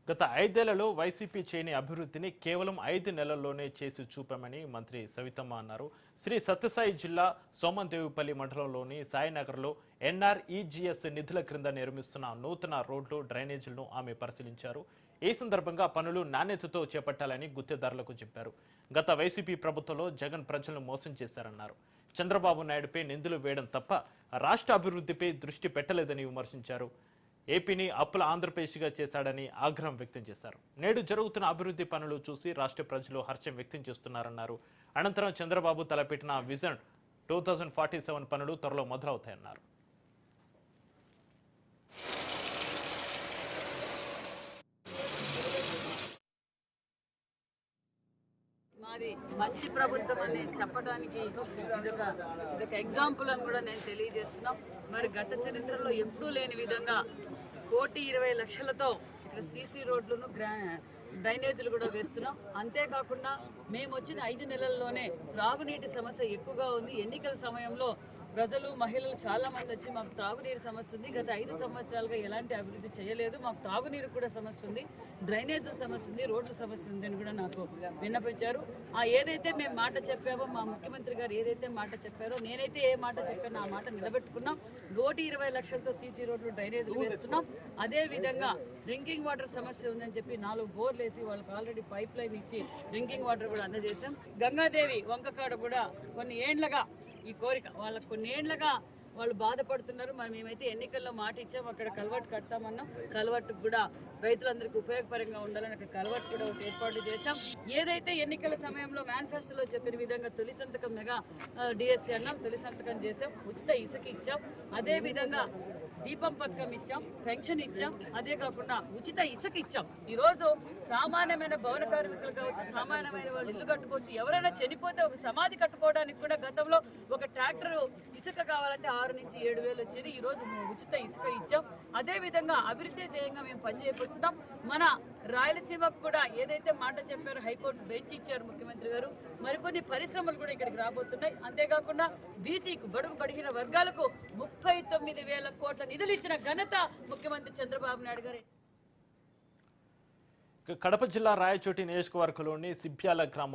గత 5 ఏళ్లలో వైసీపీ చేయని అభివృద్ధిని కేవలం 5 నెలల్లోనే చేసి చూపామని మంత్రి సవితమ్మ అన్నారు. శ్రీ సత్యసాయి జిల్లా సోమందేవిపల్లి మండలంలోని సాయినగర్లో ఎన్ఆర్ఈజీఎస్ నిధుల క్రింద నిర్మిస్తున్న నూతన రోడ్లు, డ్రైనేజీలను ఆమె పరిశీలించారు. ఈ సందర్భంగా పనులు నాణ్యతతో చేపట్టాలని గుత్తేదారులకు చెప్పారు. గత వైసీపీ ప్రభుత్వంలో జగన్ ప్రజలను మోసం చేశారన్నారు. చంద్రబాబు నాయుడుపై నిందలు వేయడం తప్ప రాష్ట్ర అభివృద్ధిపై దృష్టి పెట్టలేదని విమర్శించారు. ఏపీని అప్పుల ఆంధ్రప్రదేశ్గా చేశాడని ఆగ్రహం వ్యక్తం చేశారు. నేడు జరుగుతున్న అభివృద్ధి పనులు చూసి రాష్ట్ర ప్రజలు హర్షం వ్యక్తం చేస్తున్నారన్నారు. అనంతరం చంద్రబాబు తలపెట్టిన విజన్ 2047 పనులు త్వరలో మొదలవుతాయన్నారు. మాది మంచి ప్రభుత్వం అని చెప్పడానికి ఇదొక ఎగ్జాంపుల్ అని కూడా నేను తెలియజేస్తున్నాం. మరి గత చరిత్రలో ఎప్పుడూ లేని విధంగా 1,20,00,000తో ఇక్కడ సీసీ రోడ్లను డ్రైనేజీలు కూడా వేస్తున్నాం. అంతేకాకుండా మేము వచ్చిన 5 నెలల్లోనే త్రాగునీటి సమస్య ఎక్కువగా ఉంది. ఎన్నికల సమయంలో ప్రజలు, మహిళలు చాలా మంది వచ్చి మాకు త్రాగునీరు సమస్య ఉంది, గత 5 సంవత్సరాలుగా ఎలాంటి అభివృద్ధి చేయలేదు, మాకు త్రాగునీరు కూడా సమస్య ఉంది, డ్రైనేజీల సమస్య ఉంది, రోడ్ల సమస్య ఉంది అని కూడా నాకు విన్నపించారు. ఏదైతే మేము మాట చెప్పామో, మా ముఖ్యమంత్రి గారు ఏదైతే మాట చెప్పారో, నేనైతే ఏ మాట చెప్పానో ఆ మాట నిలబెట్టుకున్నాం. 1,20,00,000తో సీసీ రోడ్లు, డ్రైనేజీలు వేస్తున్నాం. అదేవిధంగా డ్రింకింగ్ వాటర్ సమస్య ఉందని చెప్పి 4 బోర్లు వేసి వాళ్ళకి ఆల్రెడీ పైప్ లైన్ ఇచ్చి డ్రింకింగ్ వాటర్ కూడా అందజేశాం. గంగాదేవి వంకకాడ కూడా కొన్ని ఏండ్లుగా ఈ కోరిక, వాళ్ళకు కొన్ని ఏండ్లుగా వాళ్ళు బాధపడుతున్నారు. మరి మేమైతే ఎన్నికల్లో మాట ఇచ్చాం, అక్కడ కల్వర్ట్ కడతామన్నాం. కల్వర్ట్కి కూడా రైతులందరికీ ఉపయోగకరంగా ఉండాలని అక్కడ కల్వర్ట్ కూడా ఒకటి ఏర్పాటు చేశాం. ఏదైతే ఎన్నికల సమయంలో మేనిఫెస్టోలో చెప్పిన విధంగా తొలి సంతకం మెగా డిఎస్సీ అన్నాం, తొలి సంతకం చేసాం, ఉచిత ఇసుక ఇచ్చాం, అదేవిధంగా దీపం పథకం ఇచ్చాం, పెన్షన్ ఇచ్చాం, అదే కాకుండా ఉచిత ఇసుక ఇచ్చాం. ఈరోజు సామాన్యమైన భవన కార్మికులు కావచ్చు, సామాన్యమైన వాళ్ళు ఇల్లు కట్టుకోవచ్చు. ఎవరైనా చనిపోతే ఒక సమాధి కట్టుకోవడానికి కూడా గతంలో ఒక ట్రాక్టర్ ఇసుక కావాలంటే 6 నుంచి 7 వేలు వచ్చేది. ఈరోజు ఉచిత ఇసుక ఇచ్చాం. అదేవిధంగా అభివృద్ధి ధ్యేయంగా మేము పనిచేయబోతున్నాం. మన రాయలసీమకు కూడా ఏదైతే మాట చెప్పారో హైకోర్టు బెంచ్ ఇచ్చారు ముఖ్యమంత్రి గారు. మరికొన్ని పరిశ్రమలు కూడా ఇక్కడికి రాబోతున్నాయి. అంతేకాకుండా బీసీకు, బడుగు బడిగిన వర్గాలకు 39,000 కోట్ల నిధులు ఇచ్చిన ఘనత ముఖ్యమంత్రి చంద్రబాబు నాయుడు గారు. కడప జిల్లా రాయచోటి నియోజకవర్గంలోని సిబ్యాల గ్రామం